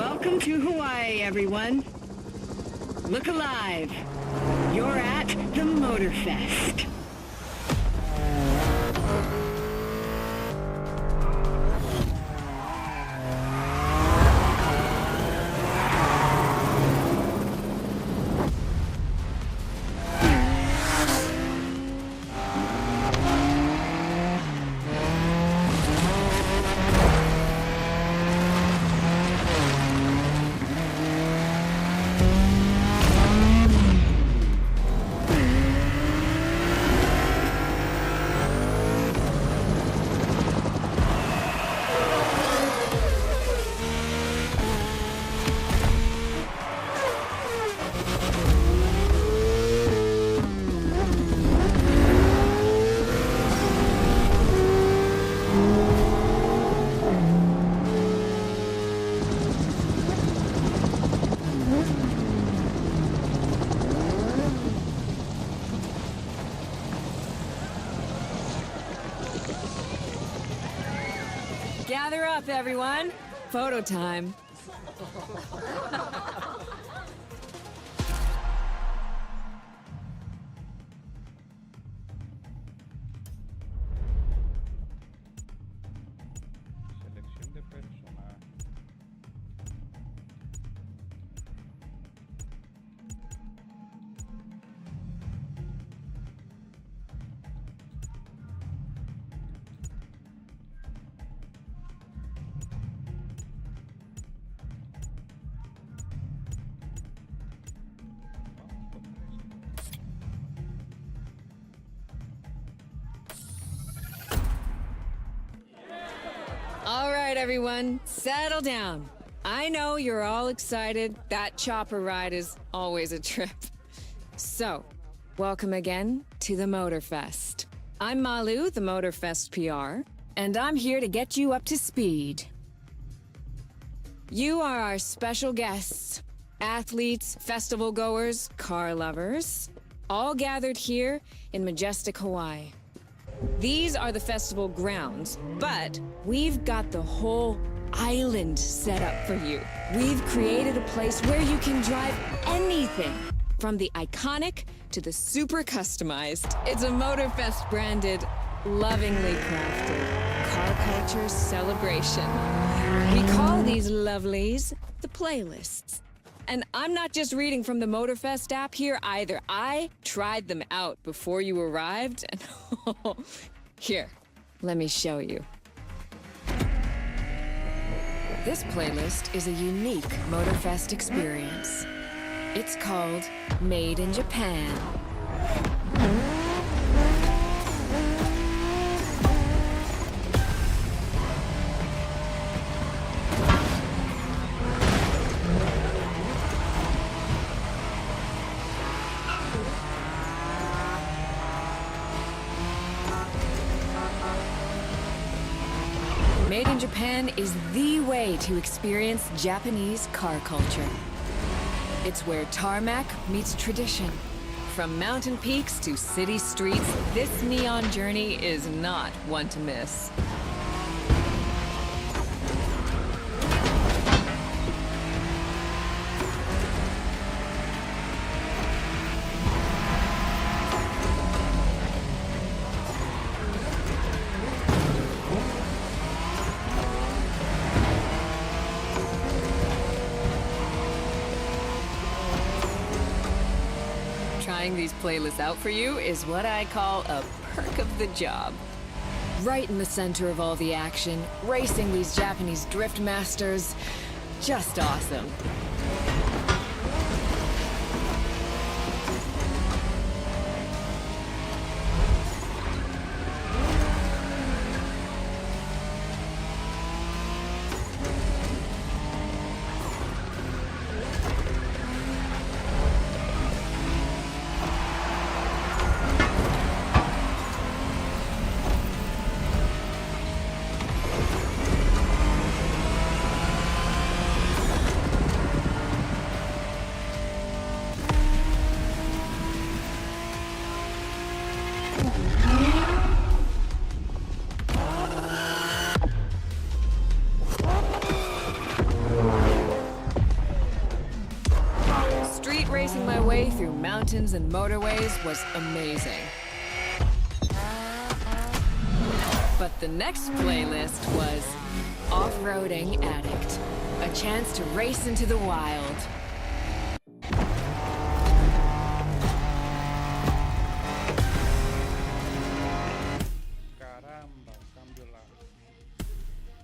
Welcome to Hawaii, everyone. Look alive. You're at the Motorfest. Gather up, everyone. Photo time. Selección de personaje. All right, everyone, settle down. I know you're all excited. That chopper ride is always a trip. So, welcome again to the Motorfest. I'm Malu, the Motorfest PR, and I'm here to get you up to speed. You are our special guests, athletes, festival goers, car lovers, all gathered here in majestic Hawaii. These are the festival grounds, but we've got the whole island set up for you. We've created a place where you can drive anything, from the iconic to the super customized. It's a Motorfest branded, lovingly crafted car culture celebration. We call these lovelies the playlists. And I'm not just reading from the Motorfest app here either. I tried them out before you arrived, and here, let me show you. This playlist is a unique Motorfest experience. It's called Made in Japan. Made in Japan is the way to experience Japanese car culture. It's where tarmac meets tradition. From mountain peaks to city streets, this neon journey is not one to miss. Trying these playlists out for you is what I call a perk of the job. Right in the center of all the action, racing these Japanese drift masters, just awesome. mountains and motorways was amazing. But the next playlist was Off-Roading Addict, a chance to race into the wild. Caramba, cambio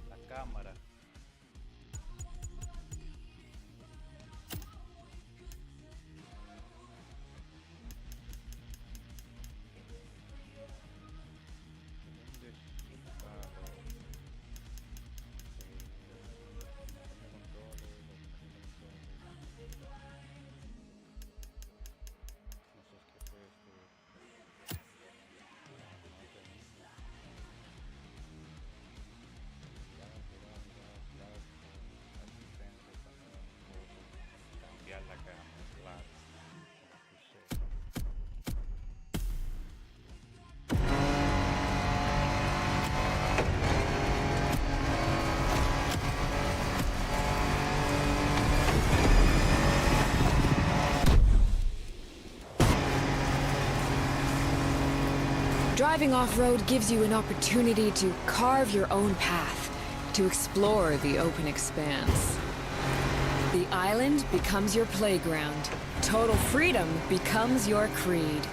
la cámara. ¿Dónde está no sé qué fue esto. Cambiar la cámara, claro. Driving off-road gives you an opportunity to carve your own path, to explore the open expanse. The island becomes your playground. Total freedom becomes your creed.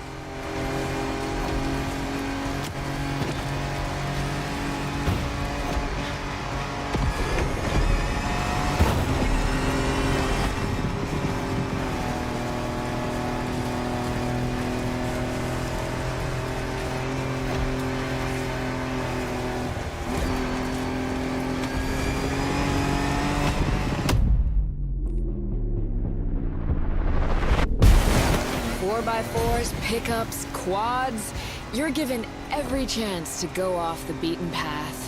By 4s, pickups, quads, you're given every chance to go off the beaten path.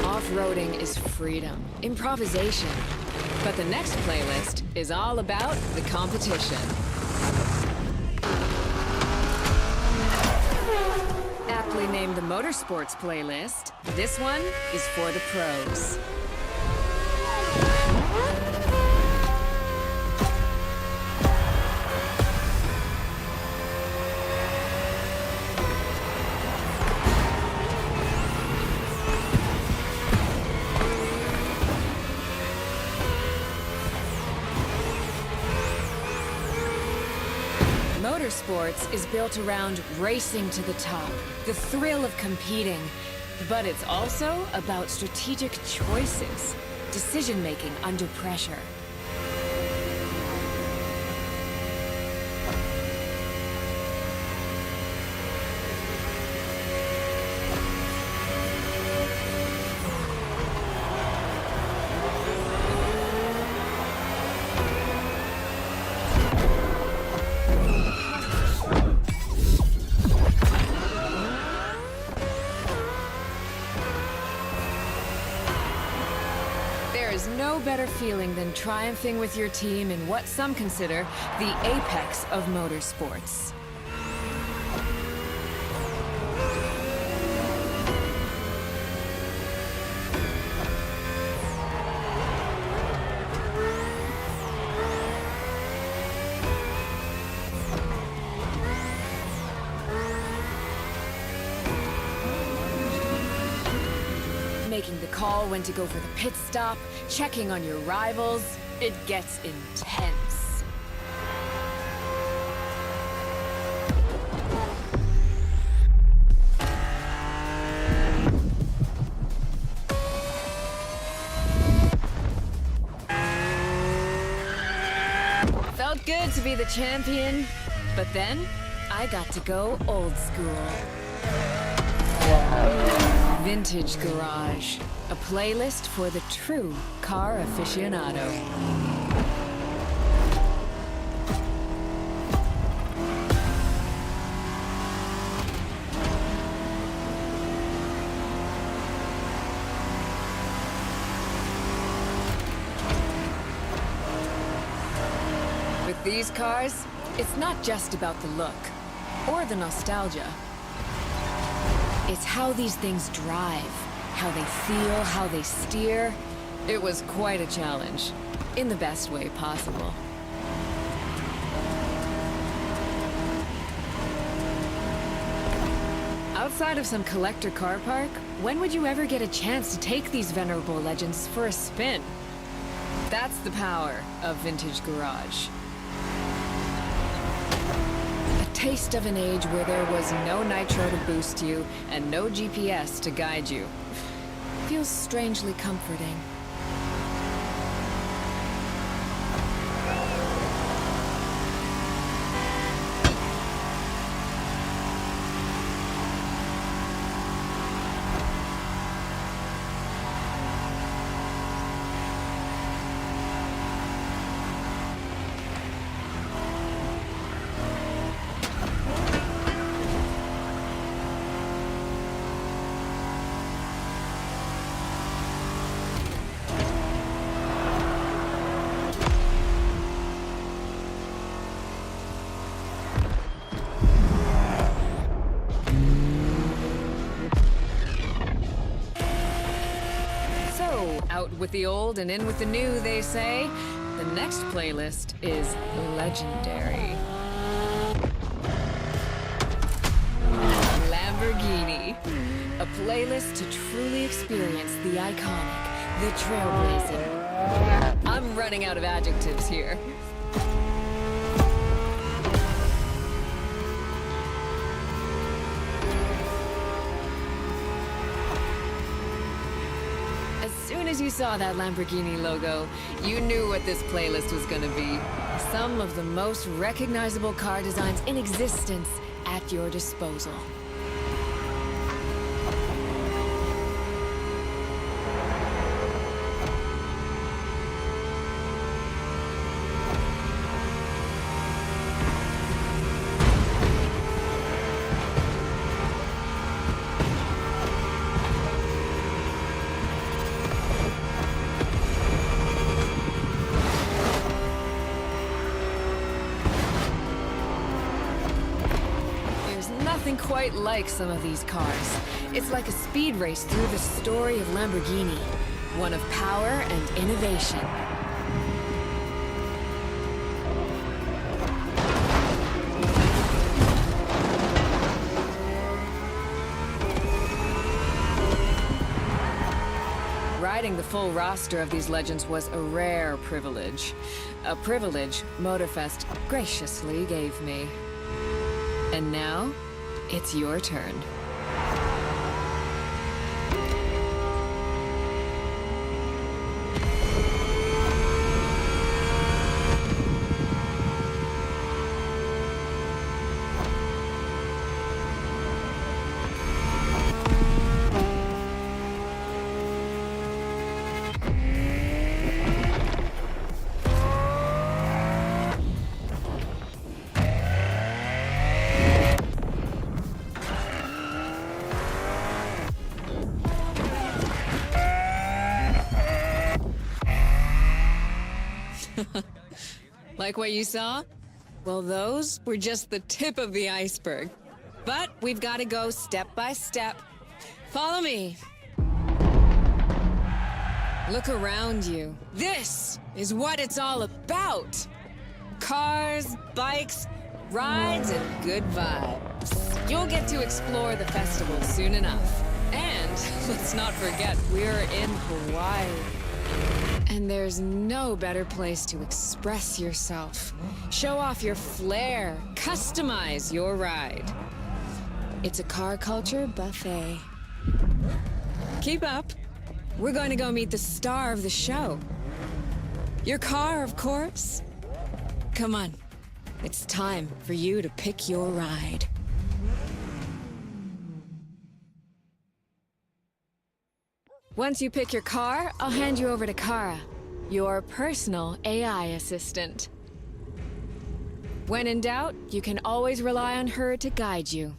Off-roading is freedom, improvisation. But the next playlist is all about the competition. Aptly named the Motorsports playlist, this one is for the pros. Motorsports is built around racing to the top, the thrill of competing. But it's also about strategic choices, decision-making under pressure. No better feeling than triumphing with your team in what some consider the apex of motorsports. Making the call when to go for the pit stop, checking on your rivals, it gets intense. Felt good to be the champion, but then I got to go old school. Vintage Garage, a playlist for the true car aficionado. With these cars, it's not just about the look or the nostalgia. It's how these things drive, how they feel, how they steer. It was quite a challenge, in the best way possible. Outside of some collector car park, when would you ever get a chance to take these venerable legends for a spin? That's the power of Vintage Garage. Taste of an age where there was no nitro to boost you and no GPS to guide you. Feels strangely comforting. Out with the old and in with the new, they say. The next playlist is legendary. Lamborghini. A playlist to truly experience the iconic, the trailblazing. I'm running out of adjectives here. As soon as you saw that Lamborghini logo, you knew what this playlist was gonna be. Some of the most recognizable car designs in existence at your disposal. Nothing quite like some of these cars. It's like a speed race through the story of Lamborghini, one of power and innovation. Riding the full roster of these legends was a rare privilege. A privilege Motorfest graciously gave me. And now, it's your turn. Like what you saw? Well, those were just the tip of the iceberg. But we've got to go step by step. Follow me. Look around you. This is what it's all about. Cars, bikes, rides, and good vibes. You'll get to explore the festival soon enough. And let's not forget, we're in Hawaii. And there's no better place to express yourself, show off your flair, customize your ride. It's a car culture buffet. Keep up. We're going to go meet the star of the show. Your car, of course. Come on. It's time for you to pick your ride. Once you pick your car, I'll hand you over to Kara, your personal AI assistant. When in doubt, you can always rely on her to guide you.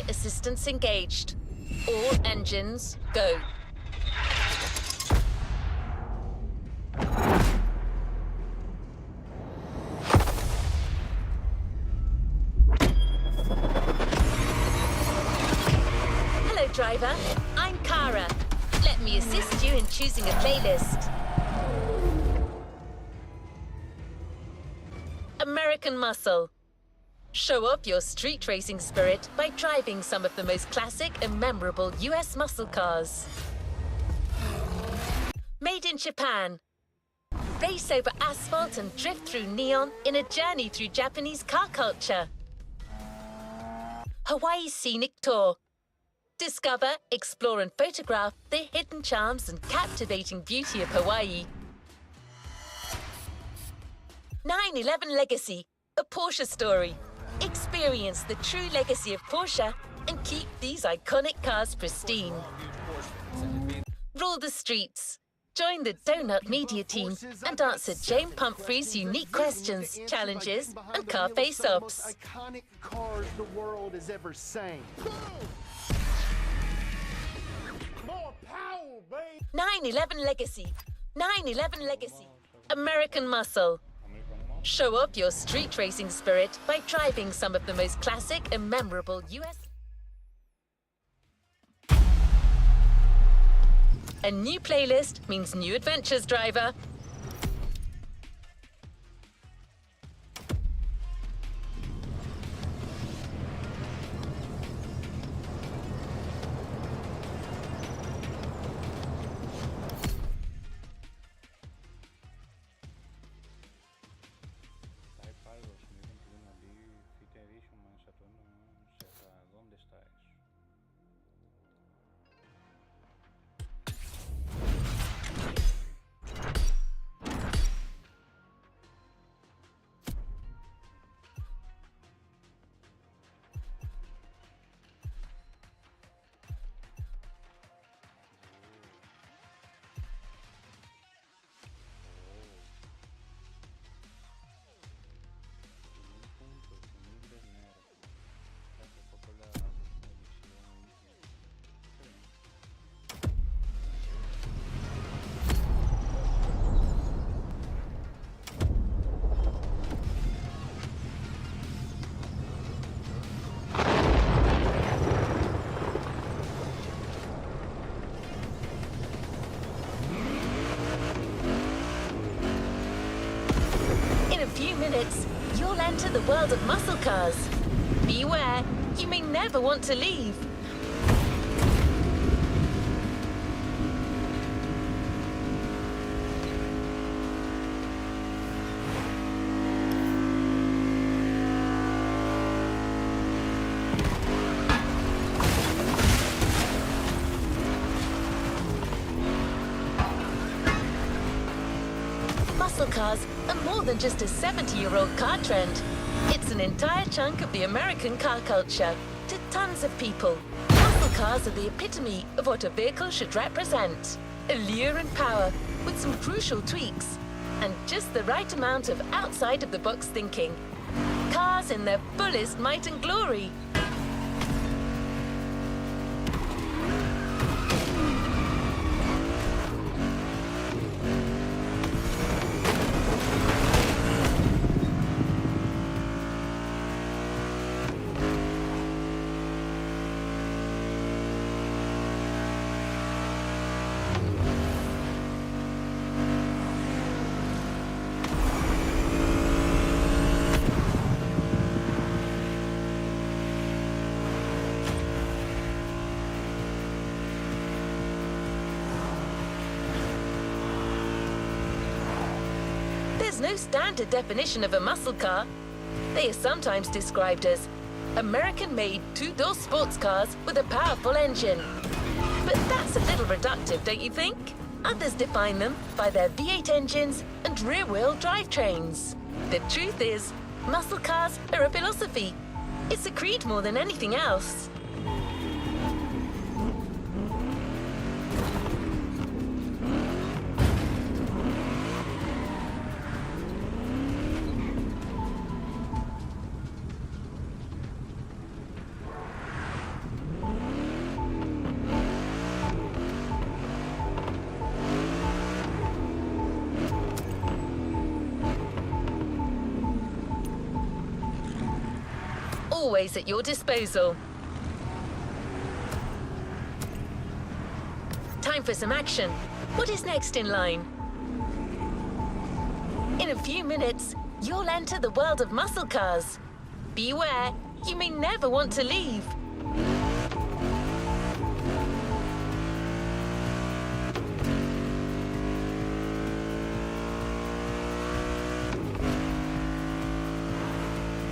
Assistance engaged. All engines, go. Hello, driver. I'm Kara. Let me assist you in choosing a playlist. American Muscle. Show up your street racing spirit by driving some of the most classic and memorable US muscle cars. Made in Japan. Race over asphalt and drift through neon in a journey through Japanese car culture. Hawaii Scenic Tour. Discover, explore and photograph the hidden charms and captivating beauty of Hawaii. 9/11 Legacy, a Porsche story. Experience the true legacy of Porsche and keep these iconic cars pristine. Rule the streets. Join the Donut Media team and answer Jane Pumphrey's unique questions, challenges, and car face-ups. Iconic cars the world has ever seen. More power, babe. 9/11 Legacy. 9/11 Legacy. American Muscle. Show up your street racing spirit by driving some of the most classic and memorable US. A new playlist means new adventures, driver. Minutes, you'll enter the world of muscle cars. Beware, you may never want to leave. Muscle cars are more than just a 70-year-old car trend. It's an entire chunk of the American car culture. to tons of people. Muscle cars are the epitome of what a vehicle should represent. Allure and power, with some crucial tweaks, and just the right amount of outside-of-the-box thinking. Cars in their fullest might and glory. There's no standard definition of a muscle car. They are sometimes described as American-made two-door sports cars with a powerful engine. But that's a little reductive, don't you think? Others define them by their V8 engines and rear-wheel drivetrains. The truth is, muscle cars are a philosophy. It's a creed more than anything else. Always at your disposal. Time for some action. What is next in line? In a few minutes, you'll enter the world of muscle cars. Beware, you may never want to leave.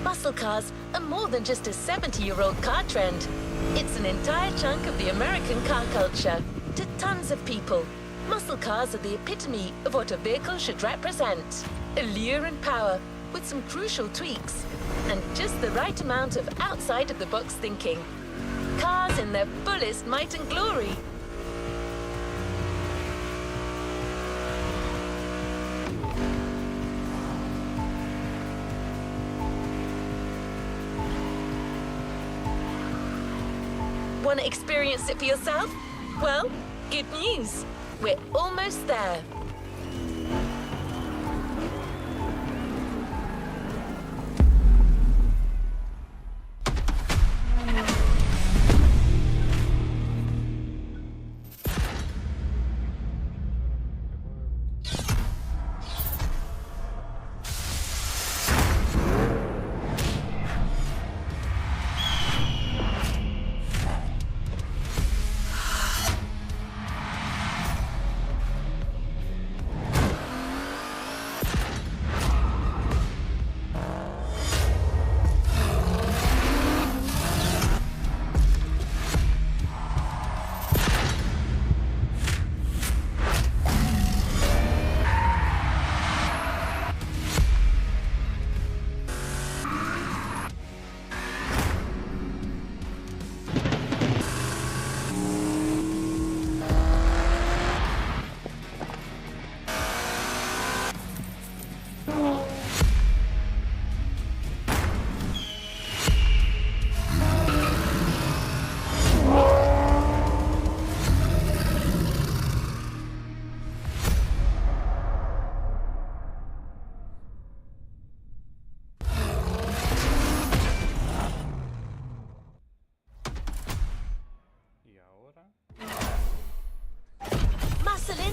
Muscle cars are more than just a 70-year-old car trend. It's an entire chunk of the American car culture. To tons of people, muscle cars are the epitome of what a vehicle should represent. Allure and power, with some crucial tweaks, and just the right amount of outside-of-the-box thinking. Cars in their fullest might and glory. Want to experience it for yourself? Well, good news. We're almost there.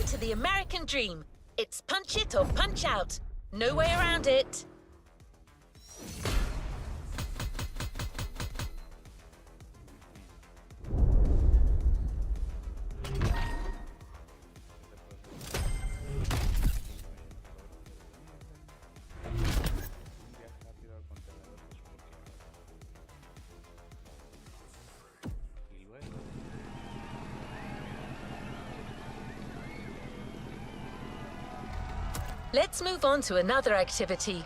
To the American dream. It's punch it or punch out. No way around it. Let's move on to another activity.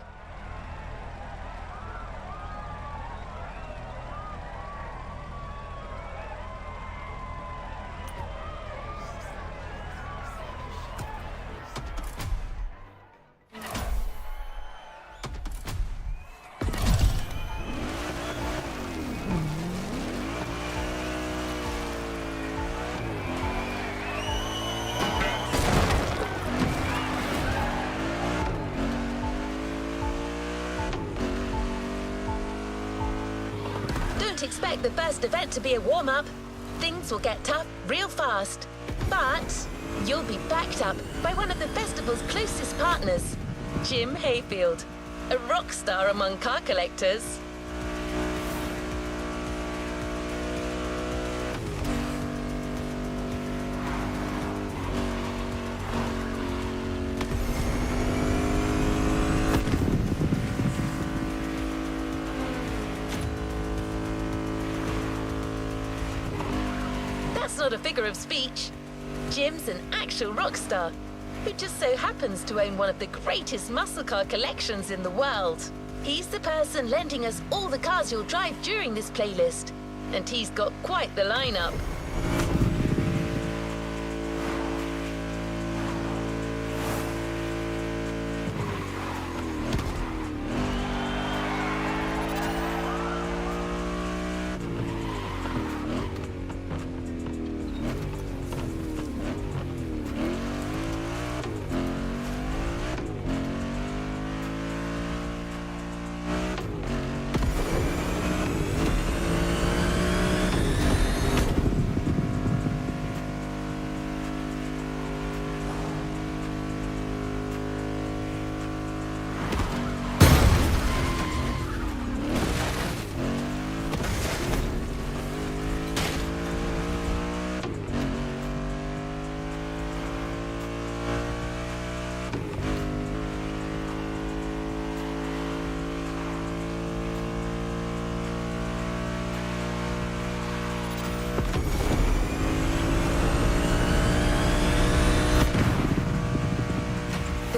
expect the first event to be a warm-up. Things will get tough real fast. But you'll be backed up by one of the festival's closest partners, Jim Hayfield, a rock star among car collectors. That's not a figure of speech. Jim's an actual rock star who just so happens to own one of the greatest muscle car collections in the world. He's the person lending us all the cars you'll drive during this playlist, and he's got quite the lineup.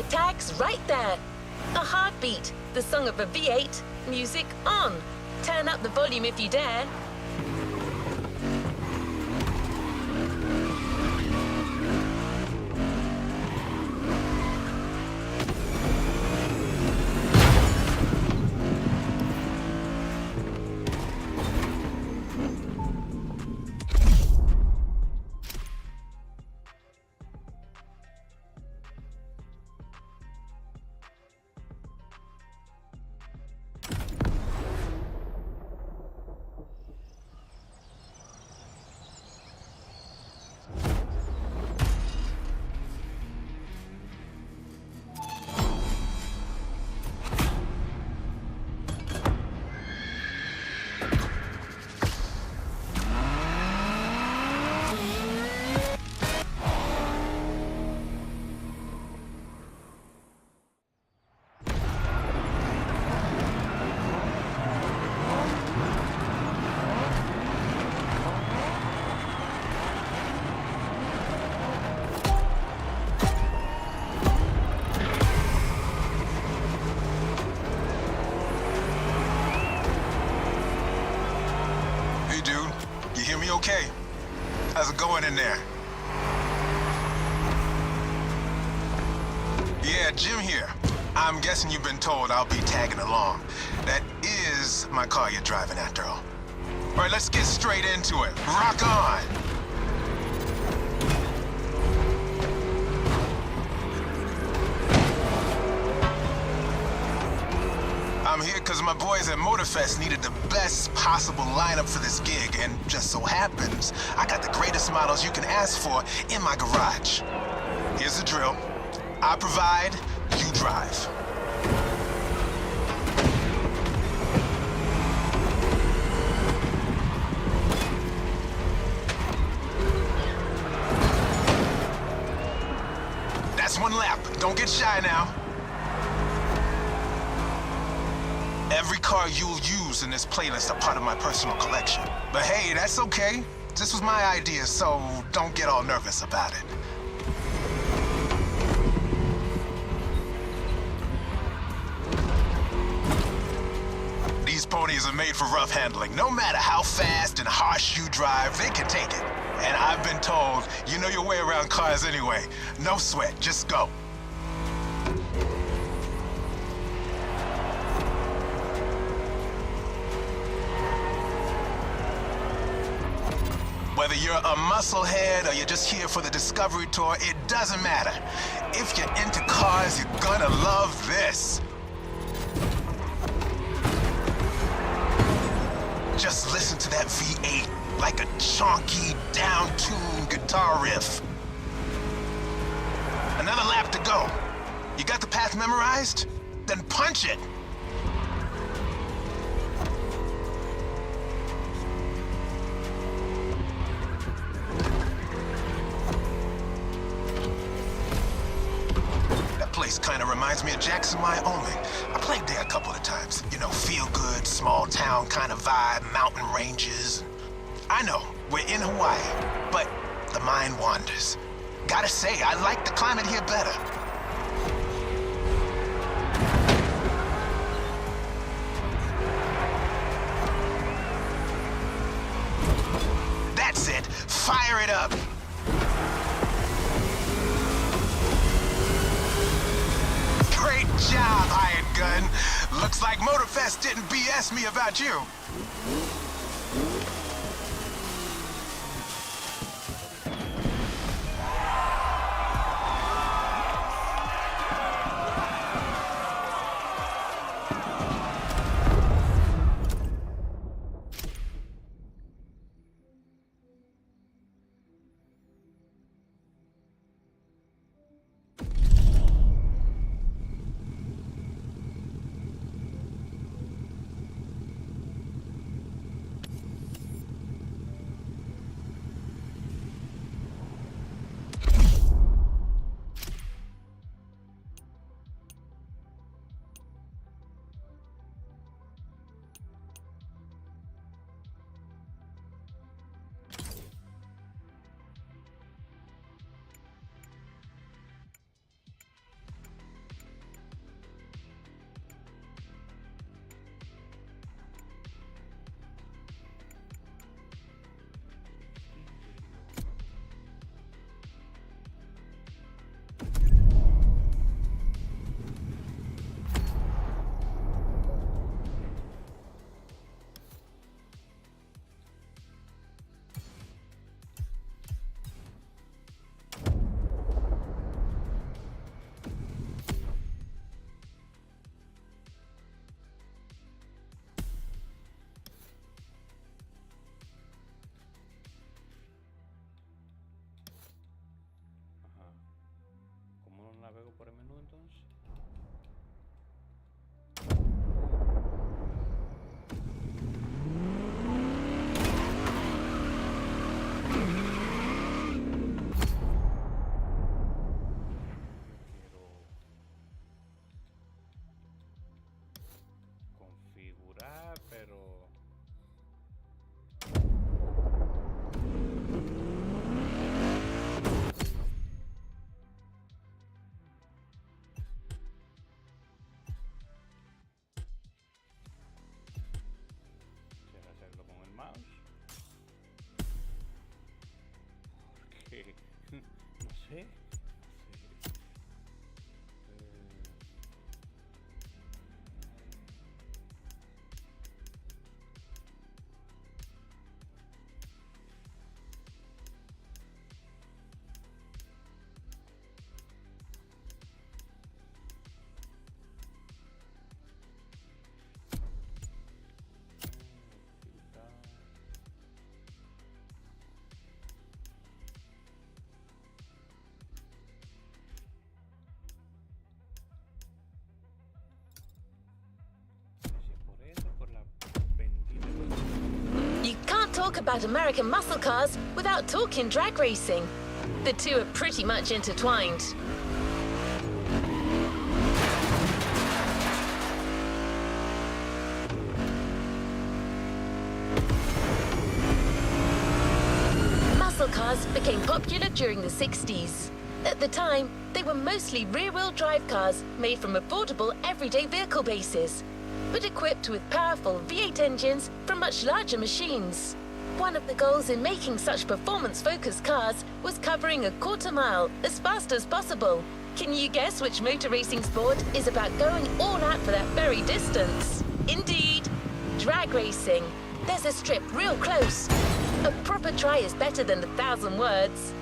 Tag's right there. A heartbeat, the song of a V8, music on. Turn up the volume if you dare. Okay. How's it going in there? Yeah, Jim here. I'm guessing you've been told I'll be tagging along. That is my car you're driving after all. All right, let's get straight into it. Rock on! I'm here because my boys at Motorfest needed the best possible lineup for this gig, and just so happens, I got the greatest models you can ask for in my garage. Here's the drill. I provide, you drive. That's one lap. Don't get shy now. Every car you'll use in this playlist are part of my personal collection. But hey, that's okay. This was my idea, so don't get all nervous about it. These ponies are made for rough handling. No matter how fast and harsh you drive, they can take it. And I've been told, you know your way around cars anyway. No sweat, just go. Whether you're a musclehead or you're just here for the Discovery Tour, it doesn't matter. If you're into cars, you're gonna love this. Just listen to that V8 like a chonky, down-tuned guitar riff. Another lap to go. You got the path memorized? Then punch it! That place kind of reminds me of Jackson, Wyoming. I played there a couple of times. You know, feel good, small town kind of vibe, mountain ranges. I know, we're in Hawaii, but the mind wanders. Gotta say, I like the climate here better. That's it. Fire it up. Great job, hired gun. Looks like Motorfest didn't BS me about you. Navego por el menú entonces. Quiero configurar, pero porque no sé. You can't talk about American muscle cars without talking drag racing. The two are pretty much intertwined. Muscle cars became popular during the 60s. At the time, they were mostly rear-wheel drive cars made from affordable everyday vehicle bases, but equipped with powerful V8 engines from much larger machines. One of the goals in making such performance-focused cars was covering a quarter mile as fast as possible. Can you guess which motor racing sport is about going all out for that very distance? Indeed, drag racing. There's a strip real close. A proper try is better than 1,000 words.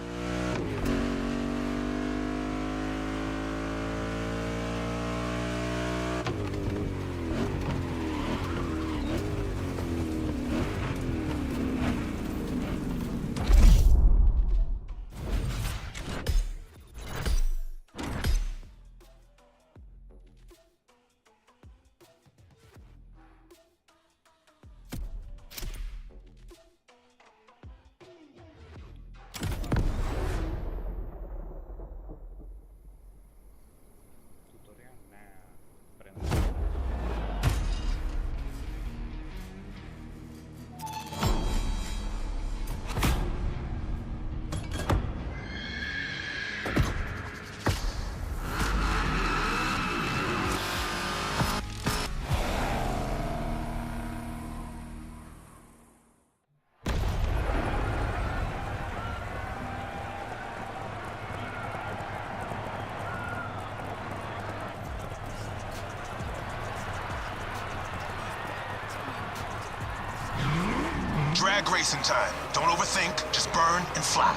Drag racing time. Don't overthink, just burn and fly.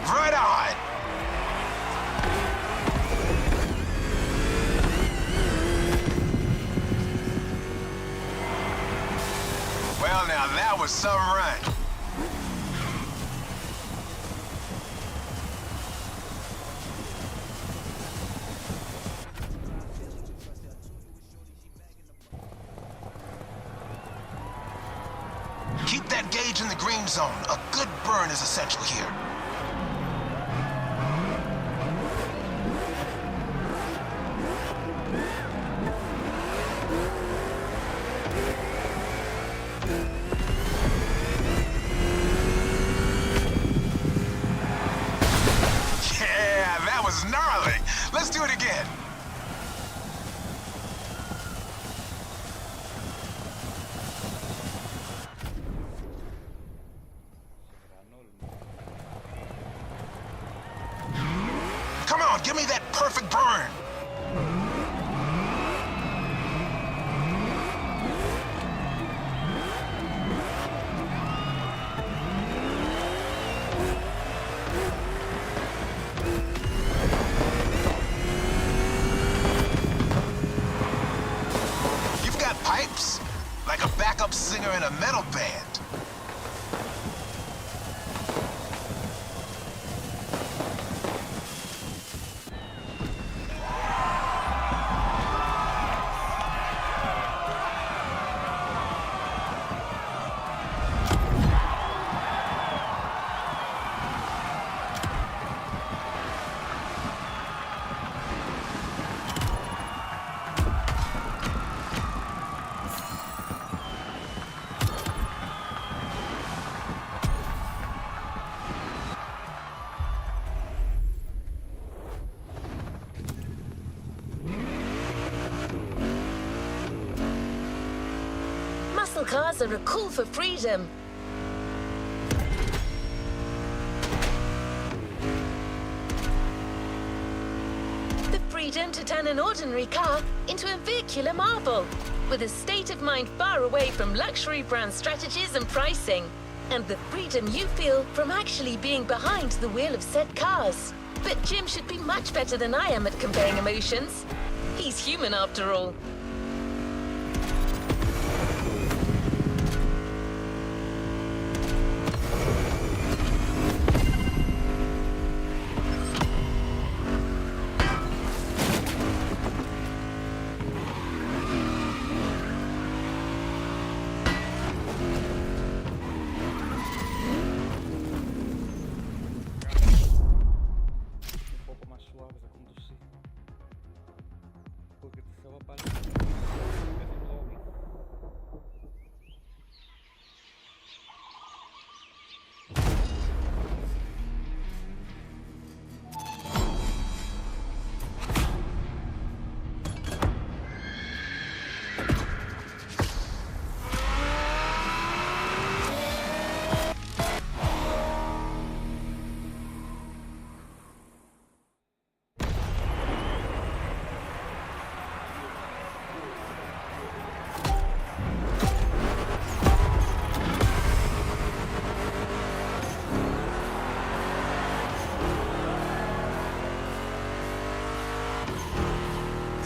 Right on! Well, now that was some run. Keep that gauge in the green zone. A good burn is essential here. Yeah, that was gnarly. Let's do it again. Come on, give me that perfect burn. You've got pipes, like a backup singer in a metal band. Muscle cars are a call for freedom. The freedom to turn an ordinary car into a vehicular marvel, with a state of mind far away from luxury brand strategies and pricing, and the freedom you feel from actually being behind the wheel of said cars. But Jim should be much better than I am at conveying emotions. He's human after all. Un poco más suave de conducir. Porque se va para el doble.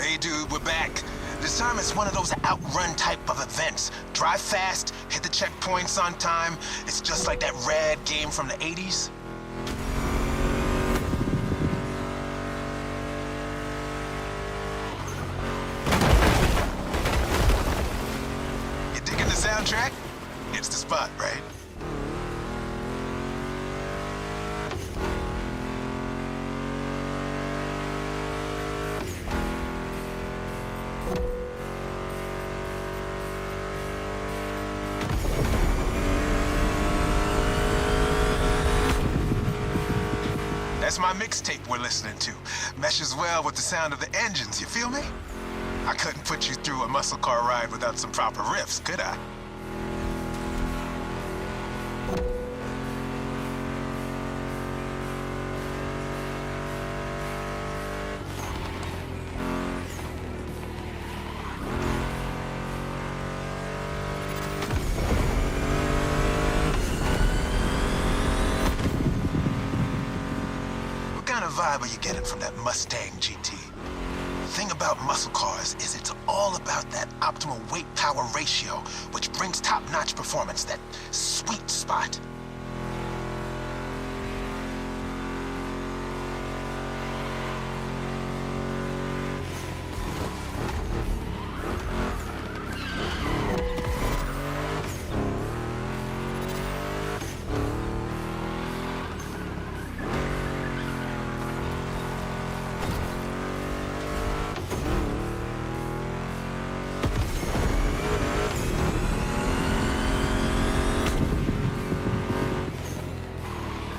Hey dude, we're back. This time it's one of those outrun type of events. Drive fast, hit the checkpoints on time. It's just like that rad game from the 80s. You digging the soundtrack? It's the spot, right? That's my mixtape we're listening to. Meshes well with the sound of the engines, you feel me? I couldn't put you through a muscle car ride without some proper riffs, could I? kind of vibe are you getting from that Mustang GT? The thing about muscle cars is it's all about that optimal weight-power ratio, which brings top-notch performance, that sweet spot.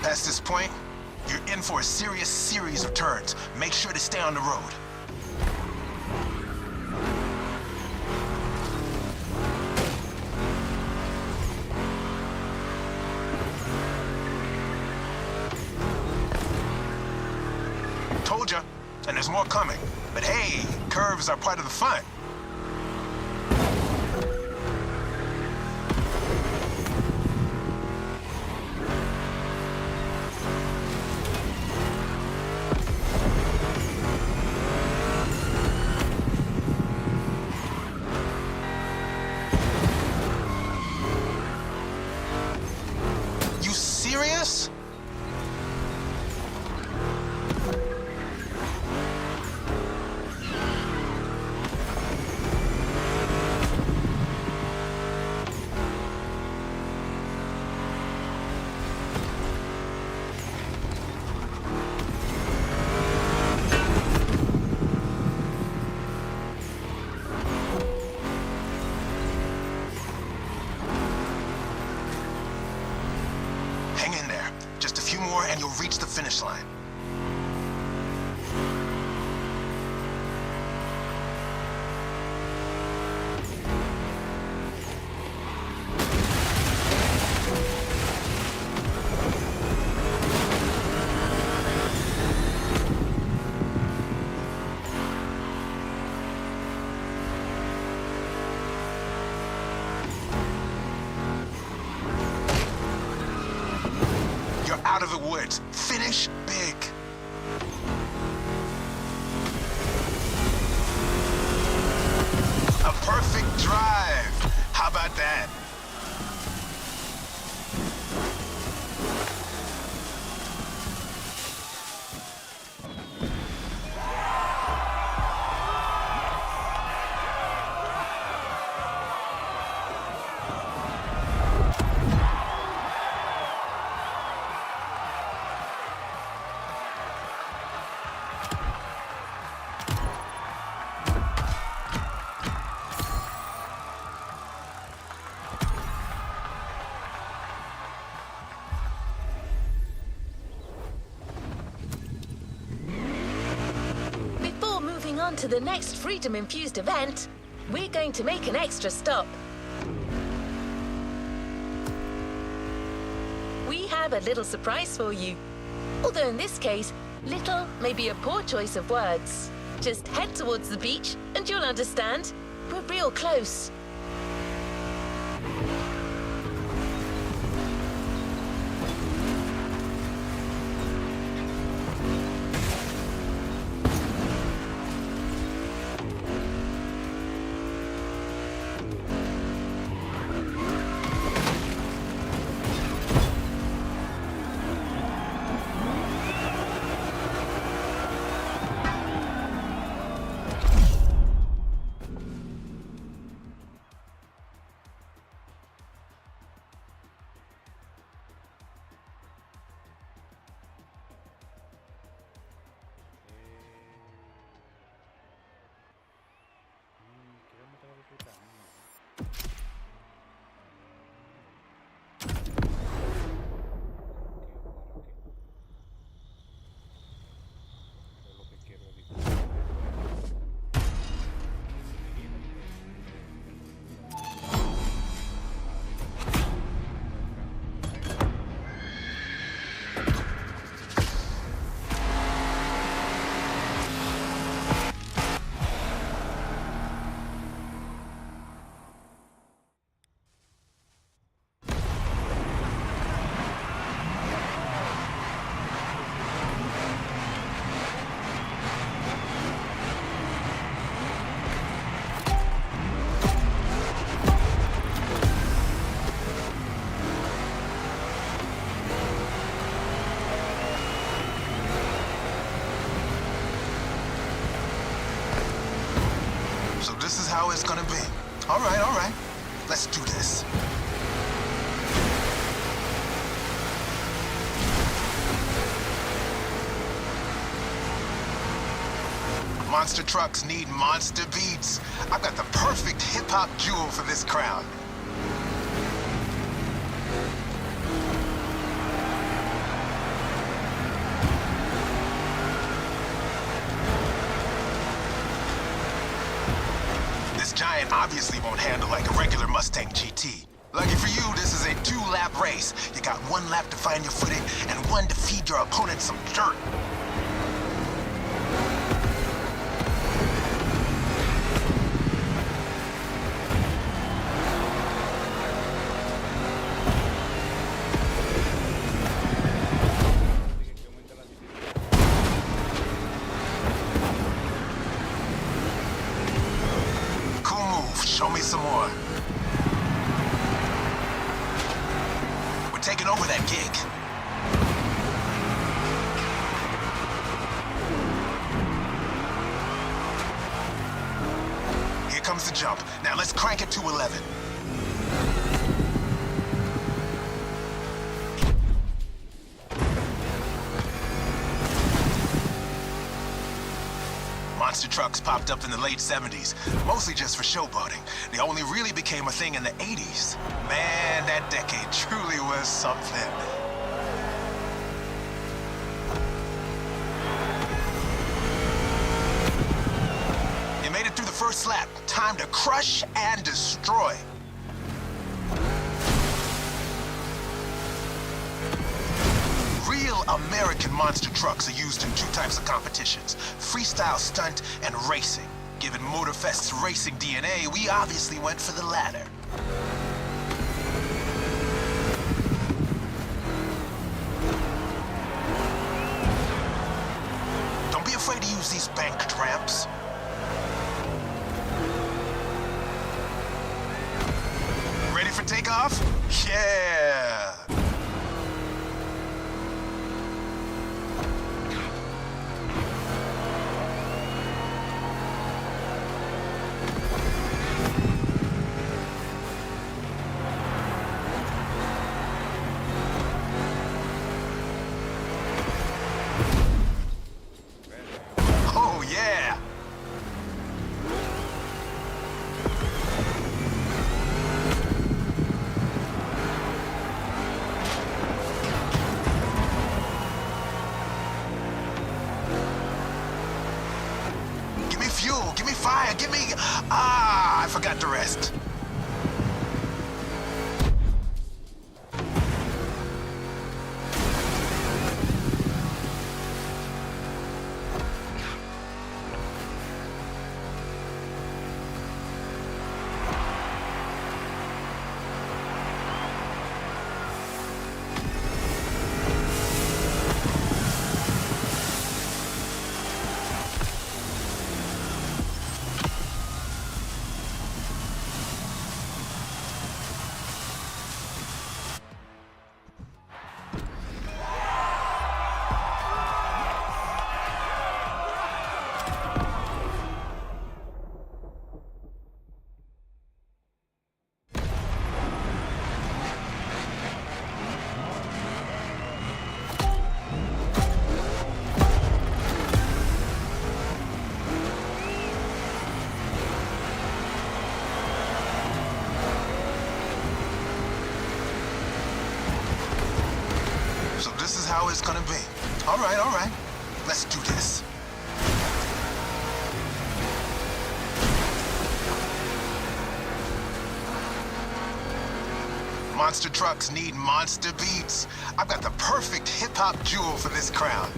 Past this point, you're in for a serious series of turns. Make sure to stay on the road. Told ya, and there's more coming. But hey, curves are part of the fun. Serious? Hang in there. Just a few more and you'll reach the finish line. Out of the woods. Finish big. A perfect drive. How about that? On to the next freedom-infused event, we're going to make an extra stop. We have a little surprise for you. Although in this case, little may be a poor choice of words. Just head towards the beach and you'll understand. We're real close. So this is how it's gonna be. All right. Let's do this. Monster trucks need monster beats. I've got the perfect hip-hop jewel for this crowd. This giant obviously won't handle like a regular Mustang GT. Lucky for you, this is a 2-lap race. You got 1 lap to find your footing and 1 to feed your opponent some dirt. Show me some more. We're taking over that gig. Here comes the jump. Now let's crank it to 11. Monster trucks popped up in the late 70s, mostly just for showboating. They only really became a thing in the 80s. Man, that decade truly was something. You made it through the first lap. Time to crush and destroy. Real American monster trucks are used in 2 types of competitions: freestyle stunt and racing. Given Motorfest's racing DNA, we obviously went for the latter. Don't be afraid to use these banked ramps. Ready for takeoff? Yeah! Oh, yeah! Give me fuel, give me fire, give me... I forgot the rest. So this is how it's gonna be. All right. Let's do this. Monster trucks need monster beats. I've got the perfect hip-hop jewel for this crowd.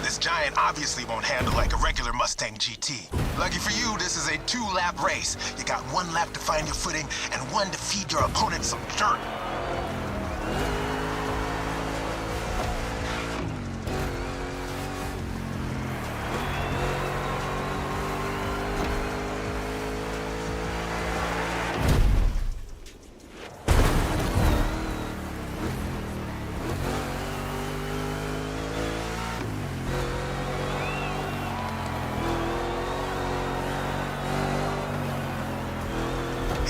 This giant obviously won't handle like a regular Mustang GT. Lucky for you, this is a 2-lap race. You got 1 lap to find your footing and 1 to feed your opponent some dirt.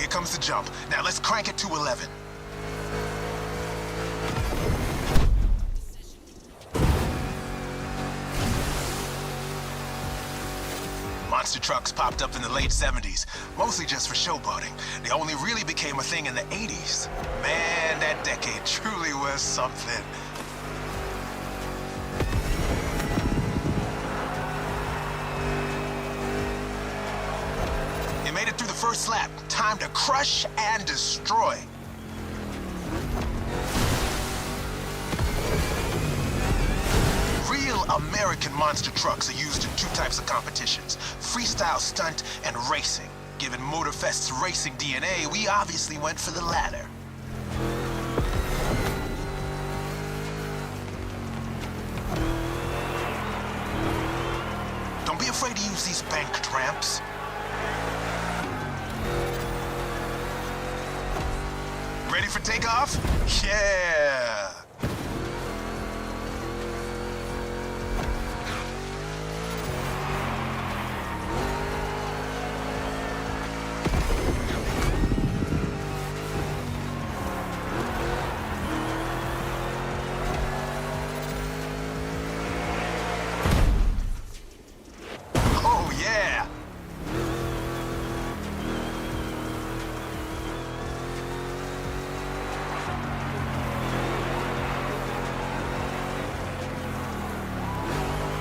Here comes the jump. Now let's crank it to 11. Monster trucks popped up in the late 70s, mostly just for showboating. They only really became a thing in the 80s. Man, that decade truly was something. You made it through the first lap. Time to crush and destroy. Real American monster trucks are used in two types of competitions: freestyle stunt and racing. Given Motorfest's racing DNA, we obviously went for the latter. Don't be afraid to use these banked ramps. Ready for takeoff? Yeah! Oh, yeah!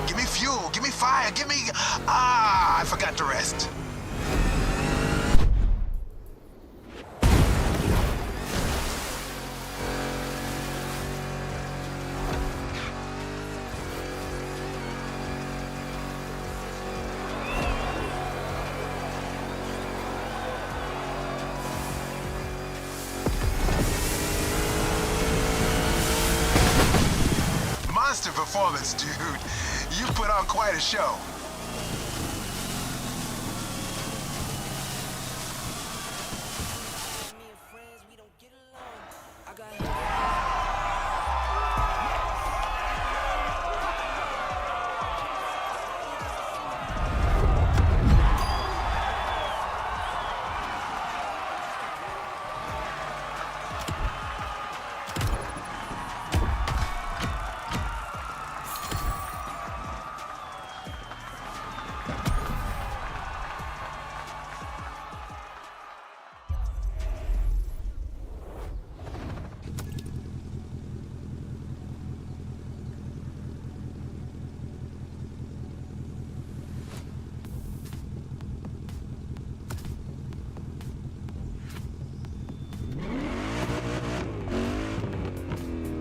Give me fuel, give me fire, give me... Ah, I forgot the rest. Monster performance, dude. You put on quite a show.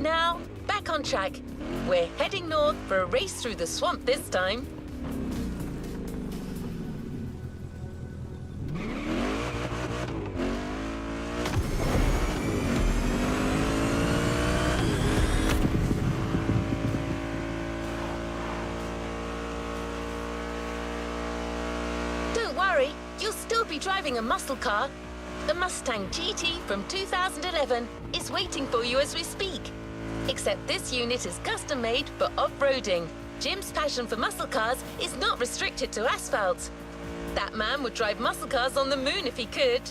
Now, back on track. We're heading north for a race through the swamp this time. Don't worry, you'll still be driving a muscle car. The Mustang GT from 2011 is waiting for you as we speak. Except this unit is custom made for off-roading. Jim's passion for muscle cars is not restricted to asphalt. That man would drive muscle cars on the moon if he could.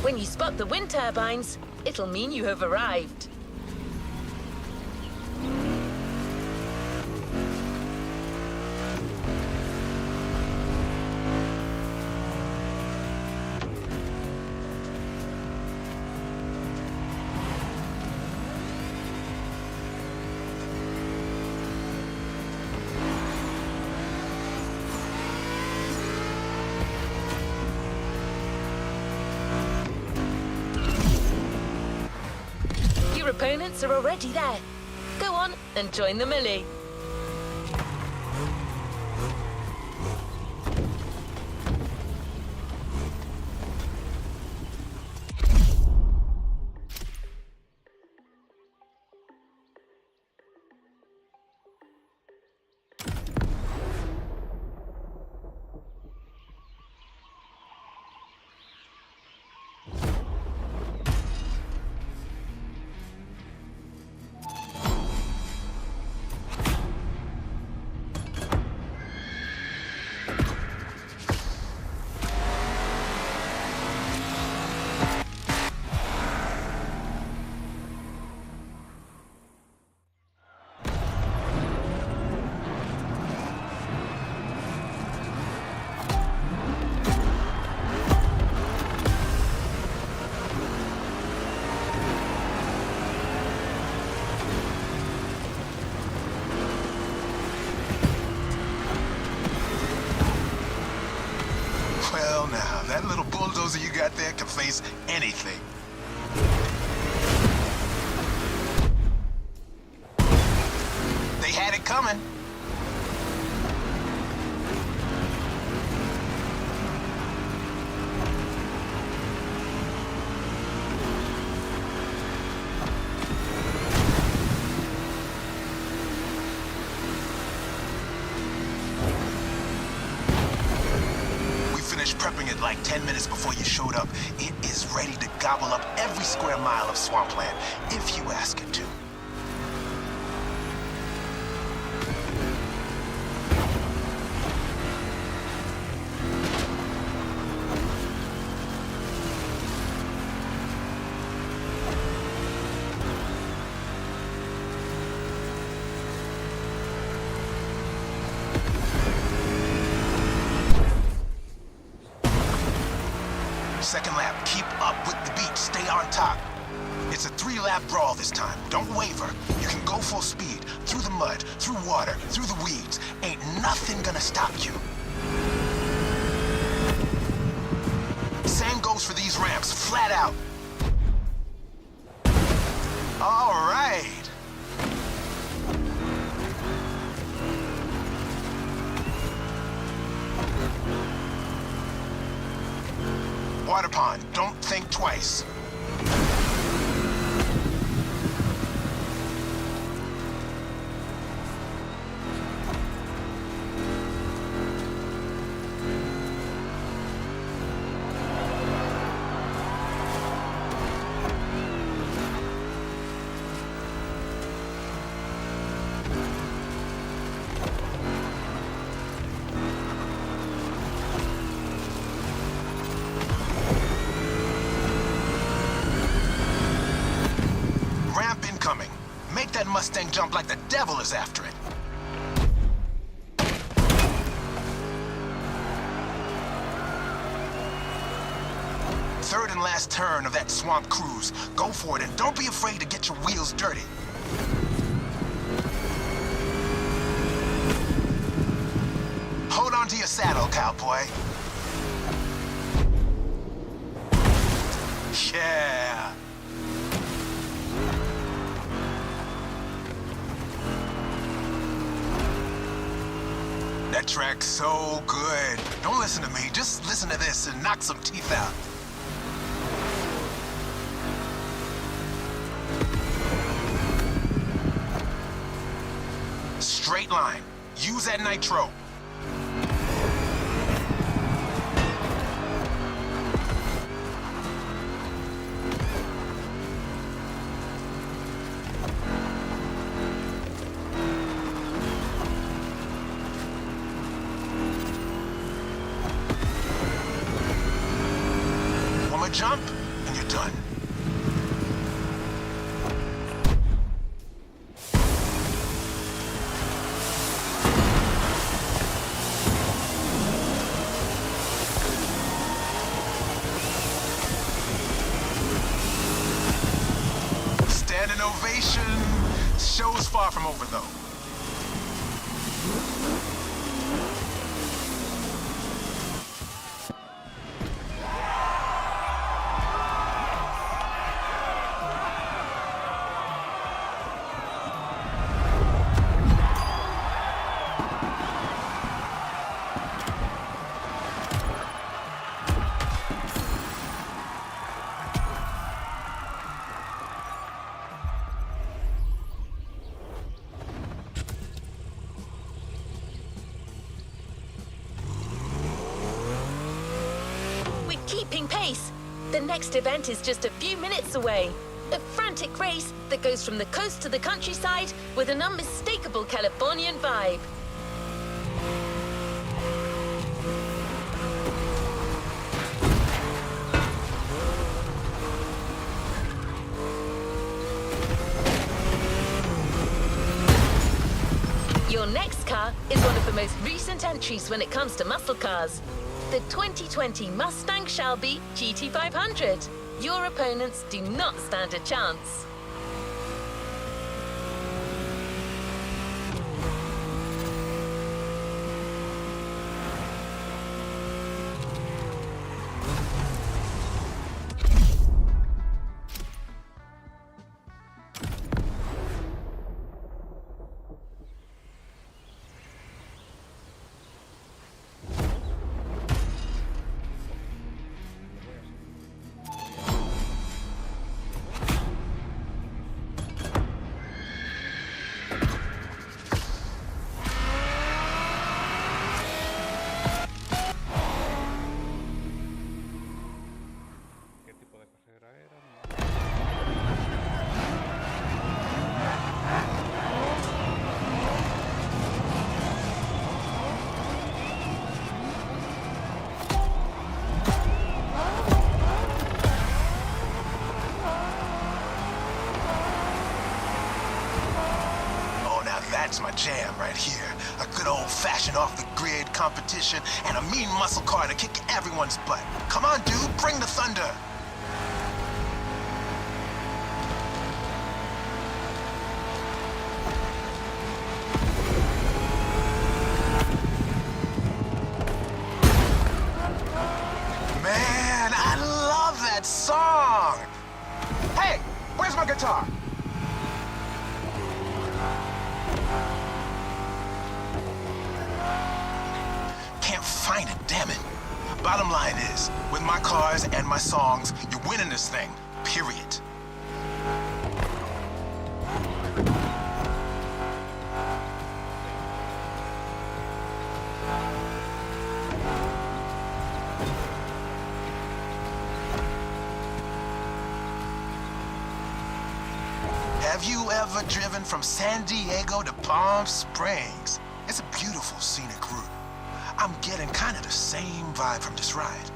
When you spot the wind turbines, it'll mean you have arrived. Your opponents are already there. Go on and join the melee. Now, that little bulldozer you got there can face anything. They had it coming. Prepping it like 10 minutes before you showed up. It is ready to gobble up every square mile of swampland, if you ask it to. Second lap, keep up with the beat, stay on top. It's a 3-lap brawl this time, don't waver. You can go full speed, through the mud, through water, through the weeds. Ain't nothing gonna stop you. Same goes for these ramps, flat out. All right. Water pond, don't think twice. Make that Mustang jump like the devil is after it. Third and last turn of that swamp cruise. Go for it and don't be afraid to get your wheels dirty. Hold on to your saddle, cowboy. Yeah. That track's so good. Don't listen to me, just listen to this and knock some teeth out. Straight line. Use that nitro. Jump done. Standing ovation. Show's far from over, though. Keeping pace. The next event is just a few minutes away. A frantic race that goes from the coast to the countryside with an unmistakable Californian vibe. Your next car is one of the most recent entries when it comes to muscle cars. The 2020 Mustang Shelby GT500. Your opponents do not stand a chance. That's my jam right here. A good old-fashioned off-the-grid competition and a mean muscle car to kick everyone's butt. Come on, dude, bring the thunder. Man, I love that song. Hey, where's my guitar? Can't find it, damn it. Bottom line is, with my cars and my songs, you're winning this thing, period. Have you ever driven from San Diego to Palm Springs? It's a beautiful scenic route. I'm getting kind of the same vibe from this ride.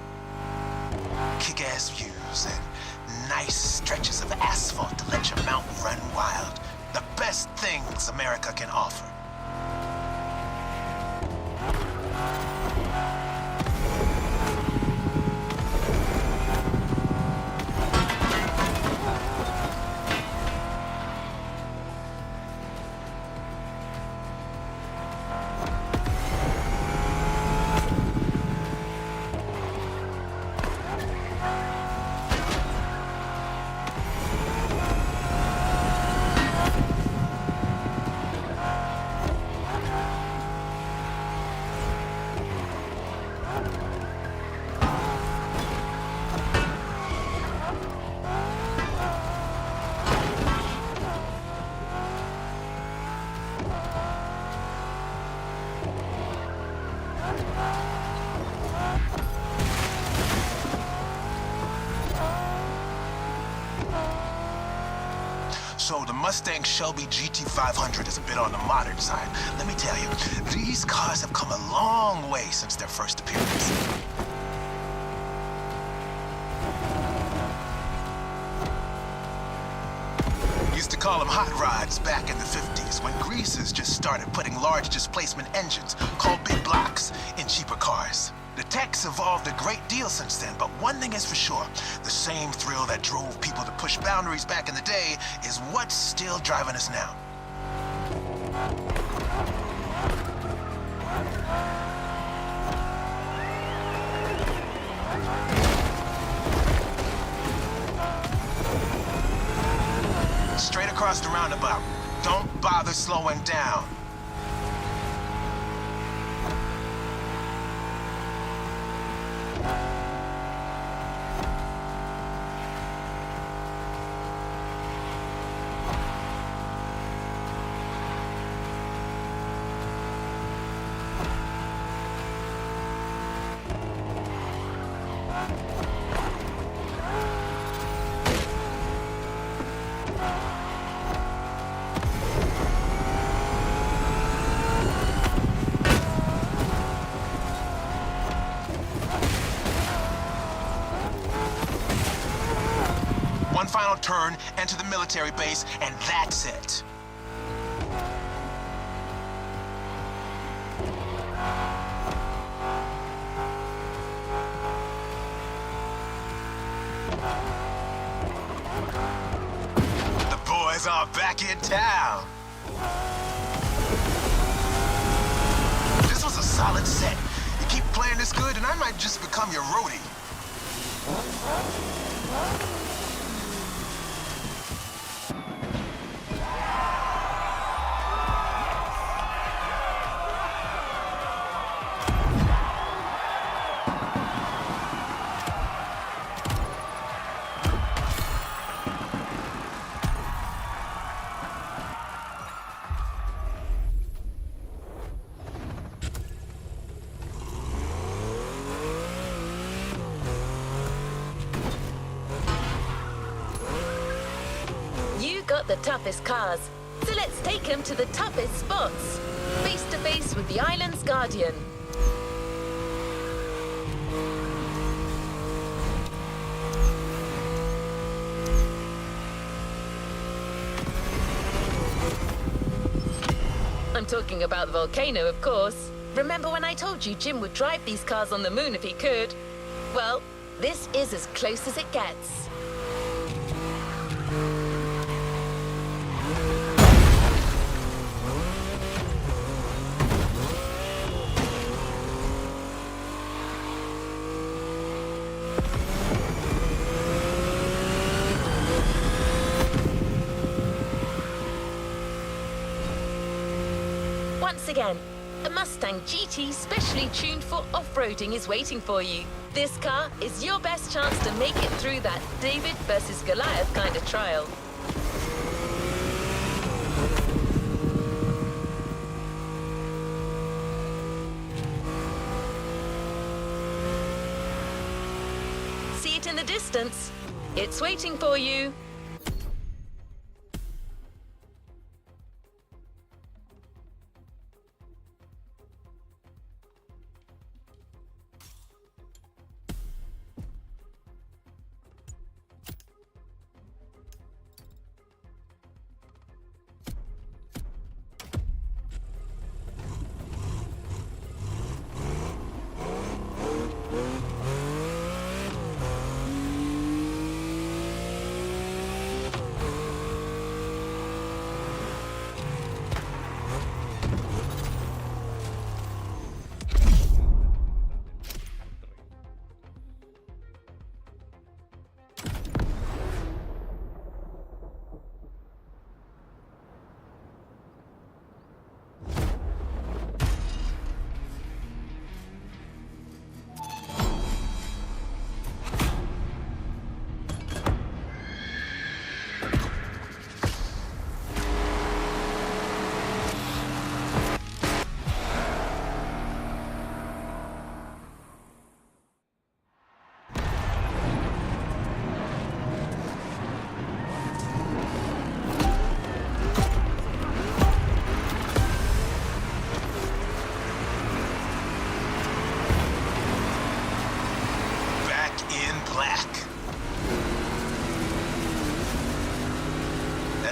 Kick-ass views and nice stretches of asphalt to let your mountain run wild. The best things America can offer. So the Mustang Shelby GT500 is a bit on the modern side. Let me tell you, these cars have come a long way since their first appearance. used to call them hot rods back in the 50s when greasers just started putting large displacement engines called big blocks in cheaper cars. The tech's evolved a great deal since then, but one thing is for sure. The same thrill that drove people to push boundaries back in the day is what's still driving us now. Straight across the roundabout. Don't bother slowing down. One final turn, enter the military base, and that's it. The boys are back in town. This was a solid set. You keep playing this good, and I might just become your roadie. Got the toughest cars, so let's take them to the toughest spots. Face to face with the island's guardian. I'm talking about the volcano, of course. Remember when I told you Jim would drive these cars on the moon if he could? Well, this is as close as it gets. Once again, a Mustang GT specially tuned for off-roading is waiting for you. This car is your best chance to make it through that David versus Goliath kind of trial. See it in the distance? It's waiting for you.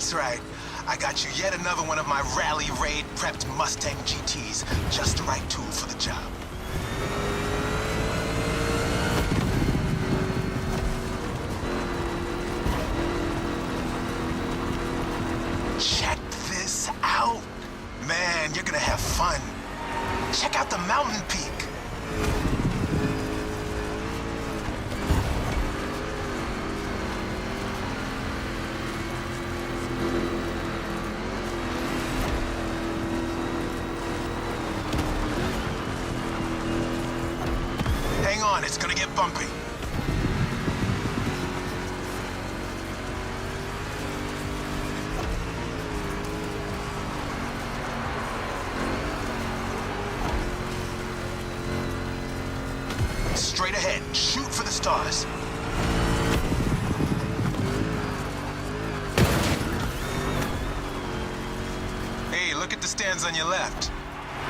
That's right. I got you yet another one of my Rally Raid prepped Mustang GTs. Just the right tool for the job. Check this out. Man, you're gonna have fun. Check out the mountain peak. Hang on, it's gonna get bumpy. Straight ahead, shoot for the stars. Hey, look at the stands on your left.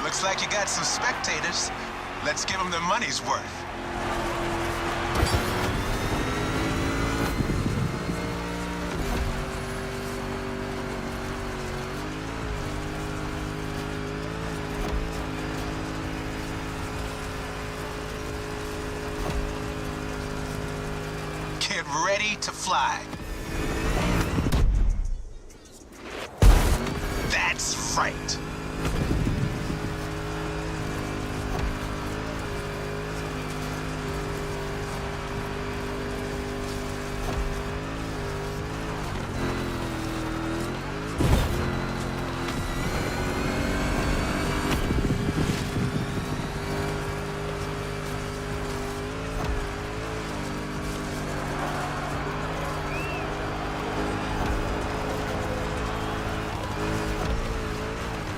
Looks like you got some spectators. Let's give them their money's worth. Get ready to fly. That's right.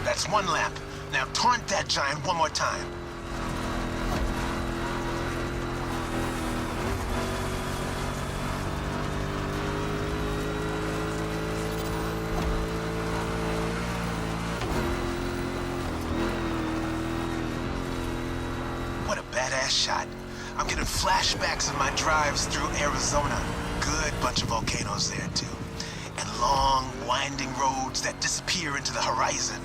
That's one lap. Now taunt that giant one more time. What a badass shot. I'm getting flashbacks of my drives through Arizona. Good bunch of volcanoes there too. And long, winding roads that disappear into the horizon.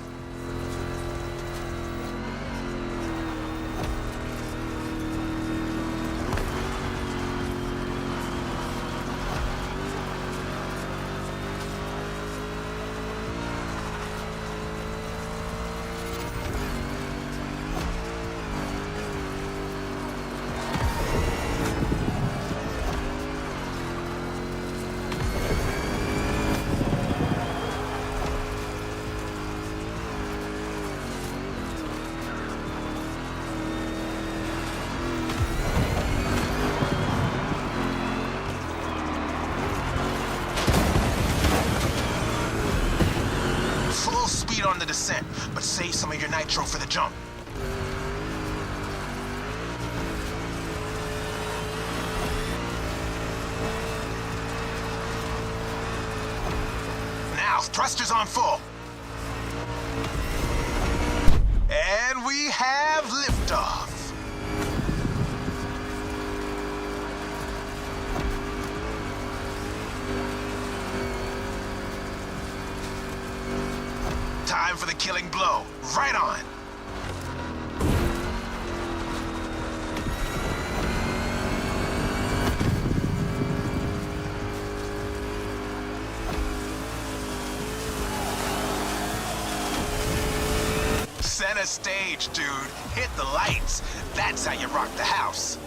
On the descent, but save some of your nitro for the jump. Now, thrusters on full. And we have liftoff. Time for the killing blow. Right on. Center stage, dude. Hit the lights. That's how you rock the house.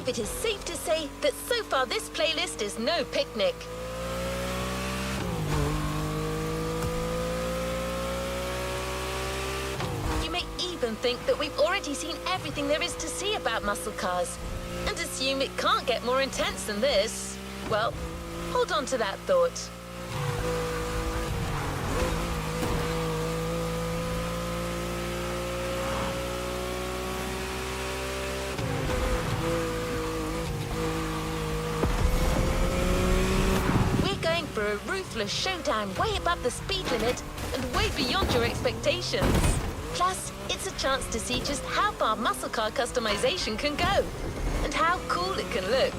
It is safe to say that so far this playlist is no picnic. You may even think that we've already seen everything there is to see about muscle cars, and assume it can't get more intense than this. Well, hold on to that thought. for a ruthless showdown way above the speed limit and way beyond your expectations. Plus, it's a chance to see just how far muscle car customization can go and how cool it can look.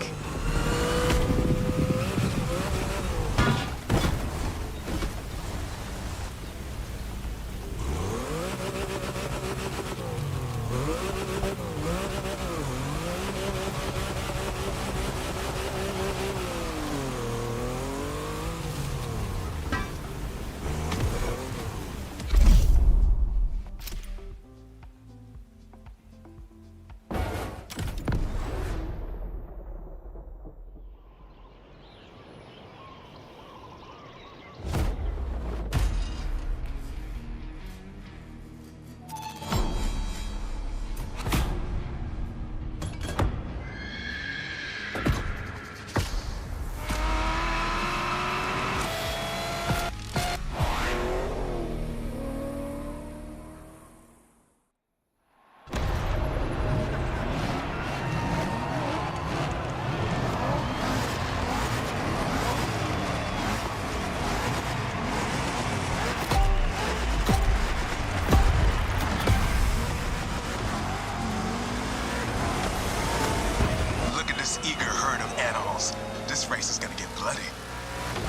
Eager herd of animals. This race is gonna get bloody.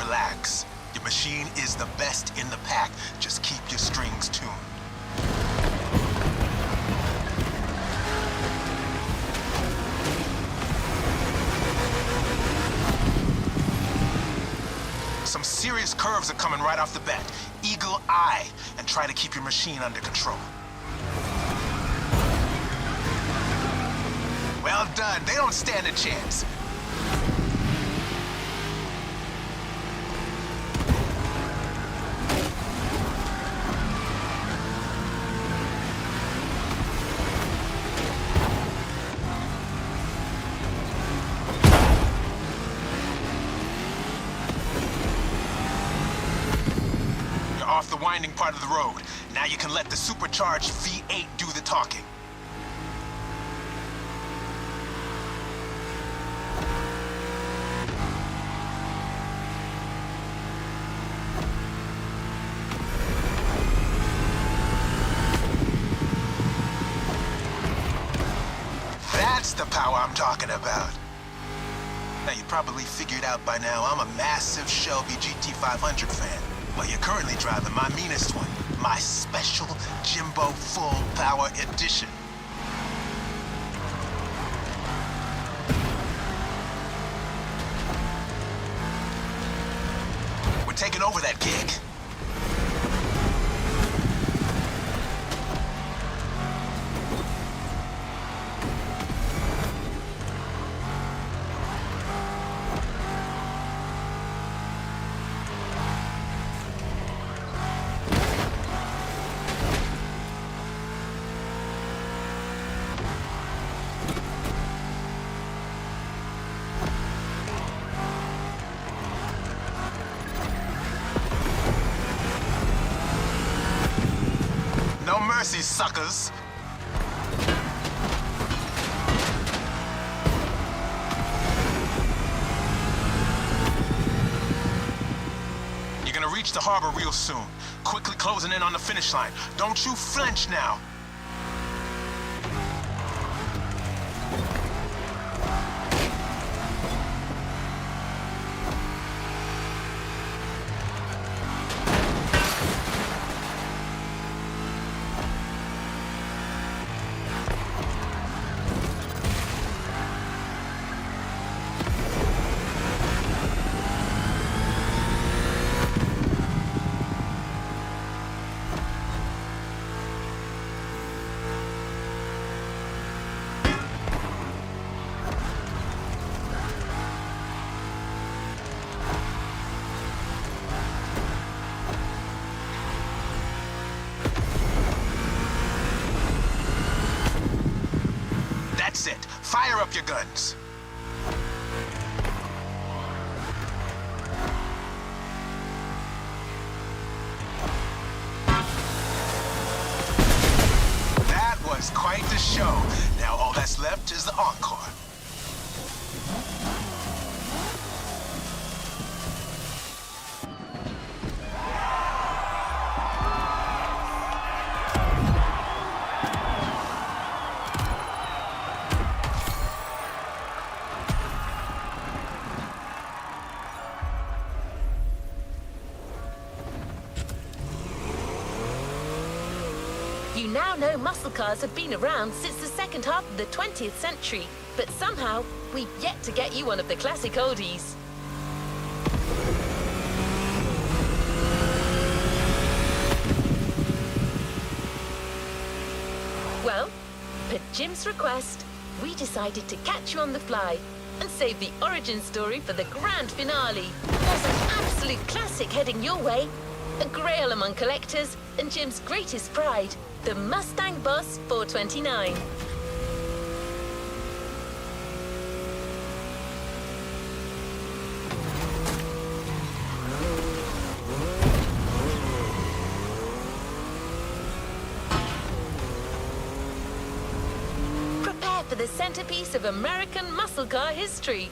Relax. Your machine is the best in the pack. Just keep your strings tuned. Some serious curves are coming right off the bat. Eagle eye, and try to keep your machine under control. Well done. They don't stand a chance. You're off the winding part of the road. Now you can let the supercharged V8 do the talking. That's the power I'm talking about. Now, you probably figured out by now I'm a massive Shelby GT500 fan. Well, you're currently driving my meanest one, my special Jimbo Full Power Edition. We're taking over that gig. No mercy, suckers. You're gonna reach the harbor real soon. Quickly closing in on the finish line. Don't you flinch now. That's it. Fire up your guns. That was quite the show. Now all that's left is the encore. You now know muscle cars have been around since the second half of the 20th century, but somehow we've yet to get you one of the classic oldies. Well, per Jim's request, we decided to catch you on the fly and save the origin story for the grand finale. There's an absolute classic heading your way, a grail among collectors and Jim's greatest pride, the Mustang Boss 429. Prepare for the centerpiece of American muscle car history.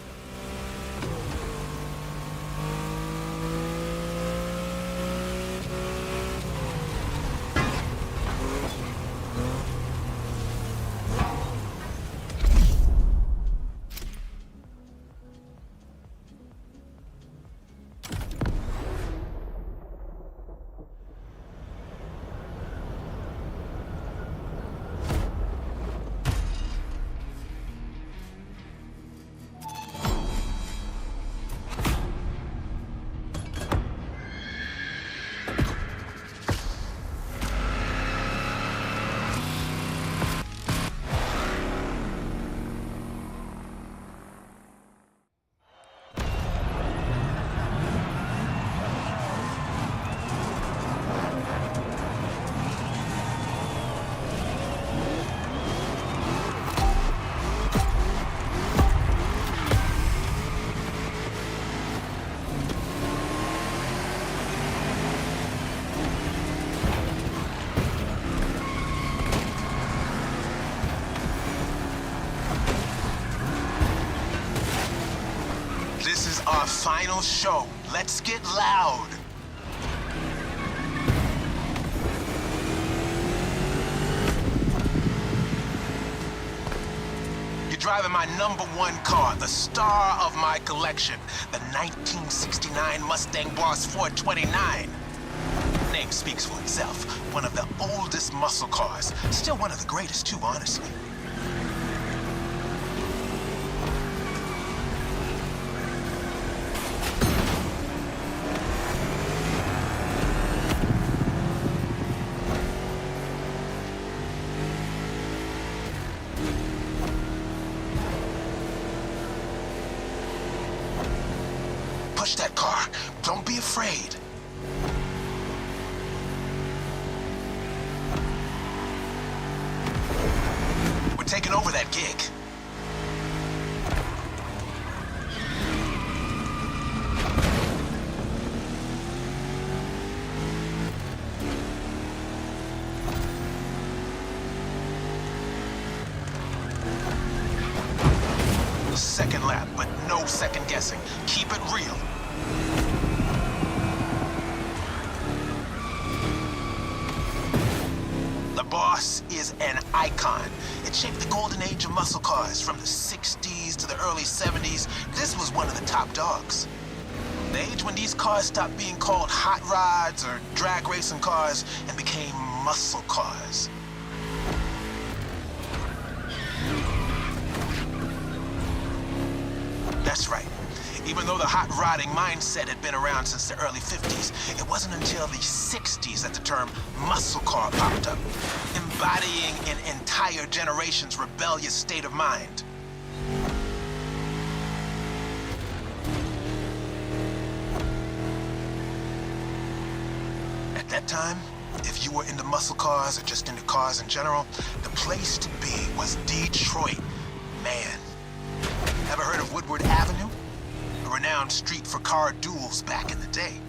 This is our final show. Let's get loud. You're driving my #1 car, the star of my collection, the 1969 Mustang Boss 429. Name speaks for itself. One of the oldest muscle cars. Still one of the greatest too, honestly. Push that car. Don't be afraid. We're taking over that gig. Second lap, but no second guessing. Keep it real. The Boss is an icon. It shaped the golden age of muscle cars from the 60s to the early 70s. This was one of the top dogs. The age when these cars stopped being called hot rods or drag racing cars and became muscle cars. That's right. Even though the hot rodding mindset had been around since the early 50s, it wasn't until the 60s that the term muscle car popped up, embodying an entire generation's rebellious state of mind. At that time, if you were into muscle cars or just into cars in general, the place to be was Detroit. Man. Ever heard of Woodward Avenue? A renowned street for car duels back in the day.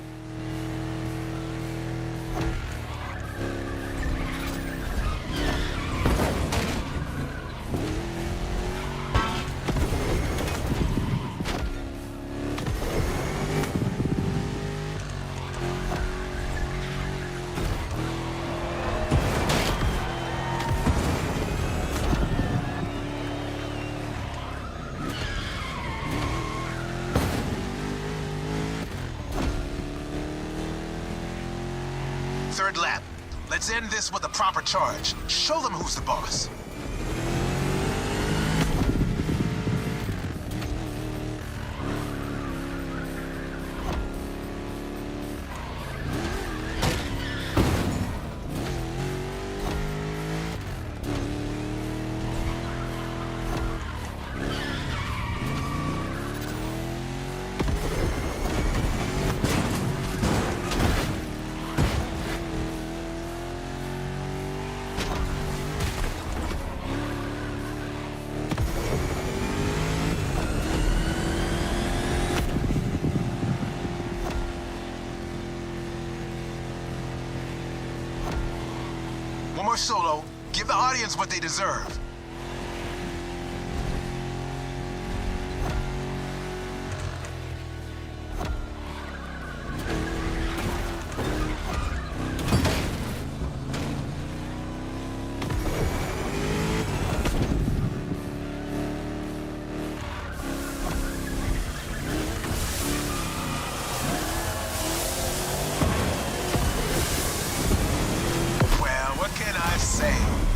Third lap. Let's end this with a proper charge. Show them who's the boss. One more solo. Give the audience what they deserve.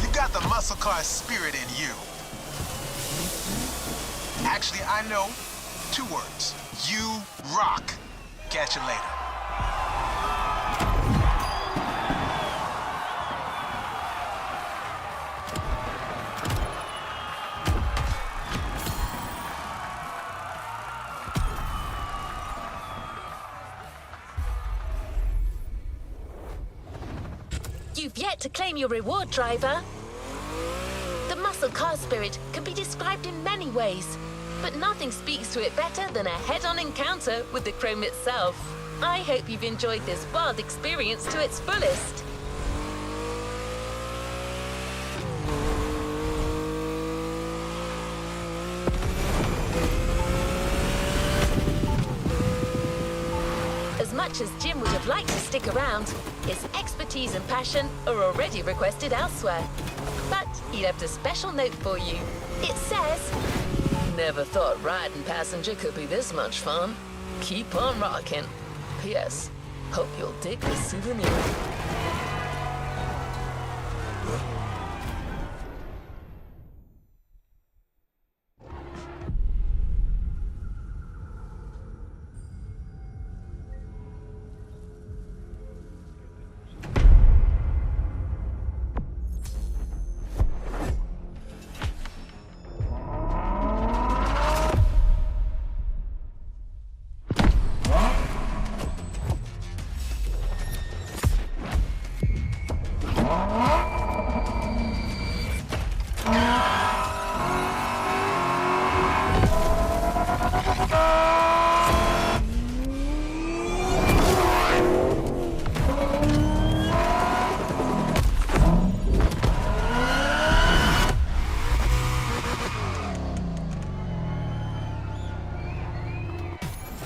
You got the muscle car spirit in you. Actually, I know 2 words. You rock. Catch you later. You've yet to claim your reward, driver. The muscle car spirit can be described in many ways, but nothing speaks to it better than a head-on encounter with the chrome itself. I hope you've enjoyed this wild experience to its fullest. As much as Jim would have liked to stick around, his expertise and passion are already requested elsewhere. But he left a special note for you. It says, "Never thought riding passenger could be this much fun. Keep on rocking. P.S. Hope you'll dig the souvenir."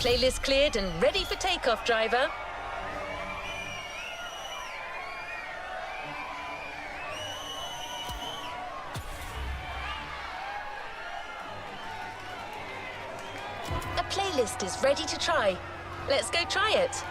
Playlist cleared and ready for takeoff, driver. A playlist is ready to try. Let's go try it.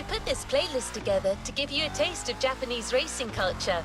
Put this playlist together to give you a taste of Japanese racing culture.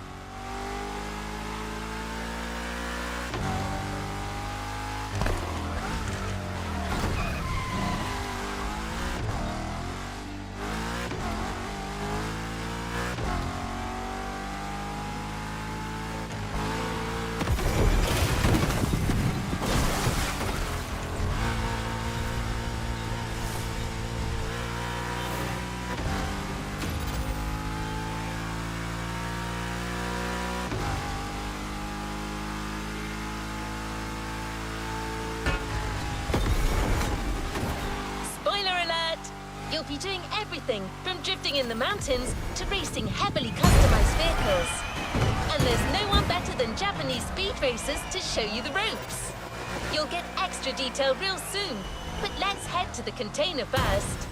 You'll be doing everything from drifting in the mountains to racing heavily customized vehicles. And there's no one better than Japanese speed racers to show you the ropes. You'll get extra detail real soon, but let's head to the container first.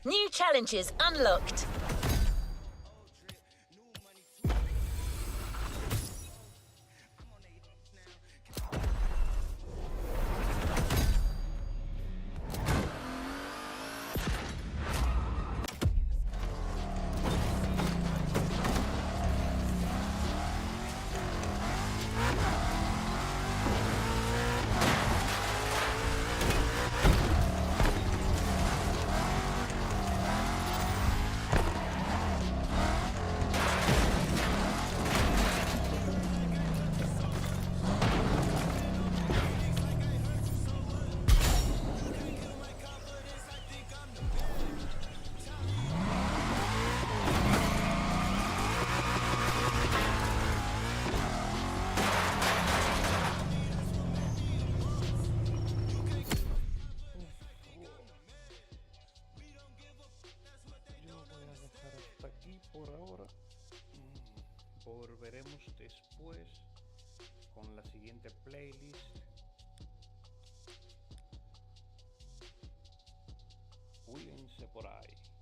New challenges unlocked. Por ahora volveremos después con la siguiente playlist. Cuídense por ahí.